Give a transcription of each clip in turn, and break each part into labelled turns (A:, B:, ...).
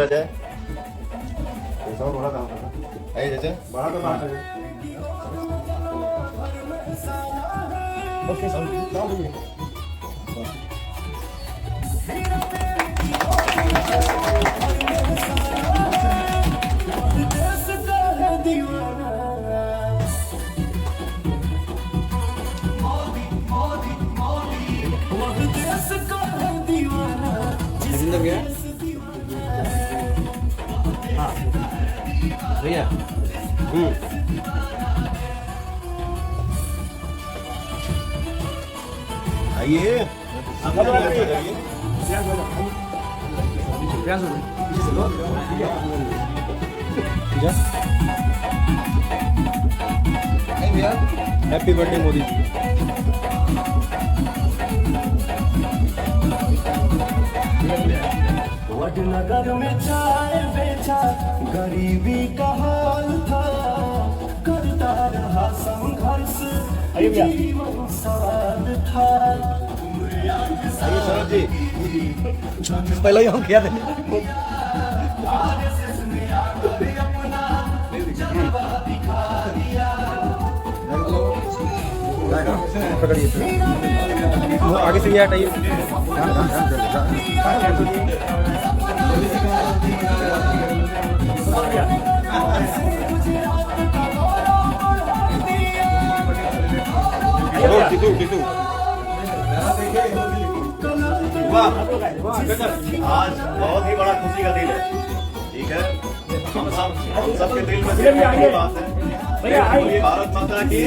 A: जाए बड़ा काम करना बड़ा तो बात है। ओके
B: भैया
A: आइए
B: हैप्पी बर्थडे मोदी जी।
C: वडनगर में चाय बेचा गरीबी का हाल था, करता रहा संघर्ष जीवन स्वाद था।
A: शरद जी
B: पहले ही हम किया था। आगे से ये हटाइए।
A: वाह आज बहुत ही बड़ा खुशी का दिन है। ठीक है हम सबके दिल में सिर्फ एक ही बात है, बोलिए भारत माता की जय,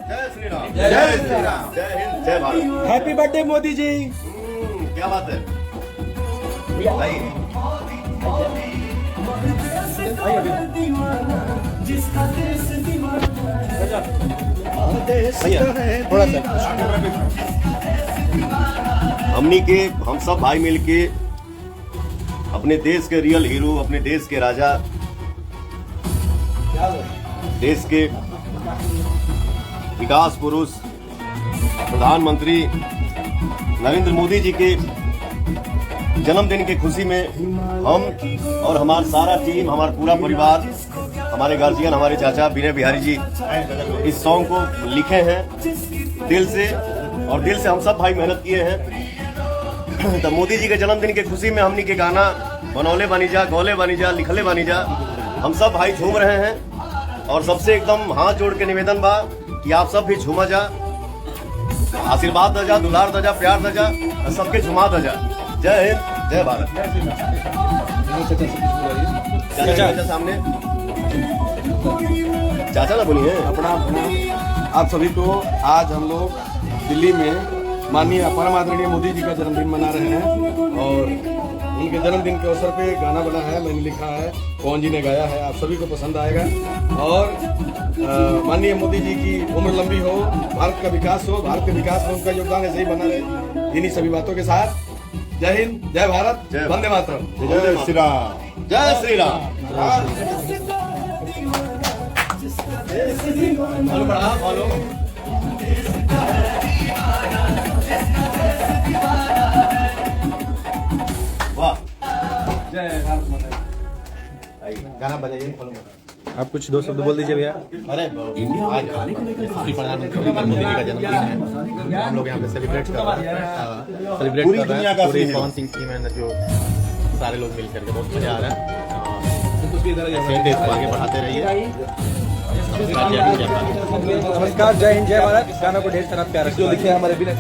A: जय श्री राम, जय श्री राम, जय हिंद, जय भारत।
B: Happy birthday Modi ji.
A: क्या बात है।
C: जिसका देश दीवाना
B: थोड़ा सा
A: हमनी के हम सब भाई मिलके अपने देश के रियल हीरो, अपने देश के राजा, देश के विकास पुरुष प्रधानमंत्री नरेंद्र मोदी जी के जन्मदिन की खुशी में हम और हमारा सारा टीम, हमारा पूरा परिवार, हमारे गार्जियन, हमारे चाचा विनय बिहारी जी इस सॉन्ग को लिखे हैं दिल से, और दिल से हम सब भाई मेहनत किए हैं। तो मोदी जी के जन्मदिन की खुशी में हमनी के गाना बनौले बानी जा, गौले बानी जा, लिखले बानी जा, हम सब भाई झूम रहे हैं। और सबसे एकदम हाथ जोड़ के निवेदन बा कि आप सब भी झूमा जा, आशीर्वाद द जा, दुलार द जा, प्यार द जा, सबके झुमा द जा। जय हिंद, जय भारत। चाचा सामने चाचा ना बोलिए।
D: अपना आप सभी को आज हम लोग दिल्ली में माननीय परम आदरणीय मोदी जी का जन्मदिन मना रहे हैं, और उनके जन्मदिन के अवसर पे गाना बना है, मैंने लिखा है, पवन जी ने गाया है, आप सभी को पसंद आएगा। और माननीय मोदी जी की उम्र लंबी हो, भारत का विकास हो, भारत के विकास में उनका योगदान ऐसे ही बना रहे। इन्हीं सभी बातों के साथ जय हिंद, जय भारत, वंदे मातरम,
A: जय श्री राम, जय श्री राम।
B: फॉलो बढ़ा, फॉलो।
A: वाह,
B: जय भारत माता।
A: गाना बजाइए।
B: आप कुछ दो शब्द बोल दीजिए भैया।
A: अरे आज प्रधानमंत्री मोदी जी का जन्मदिन है, हम लोग यहाँ पे सेलिब्रेट कर रहे हैं।
B: सेलिब्रेट
A: पूरी
B: कर रहे
A: दुनिया
B: हैं
A: का
B: पूरी
A: free है।
B: पवन सिंह टीम है जो सारे लोग मिल करके बहुत मजा आ रहा है। ऐसे देश को आगे बढ़ाते रहिए। नमस्कार, जय हिंद, जय भारत। गाना को ढेर सारा प्यार जो लिखे हमारे बिना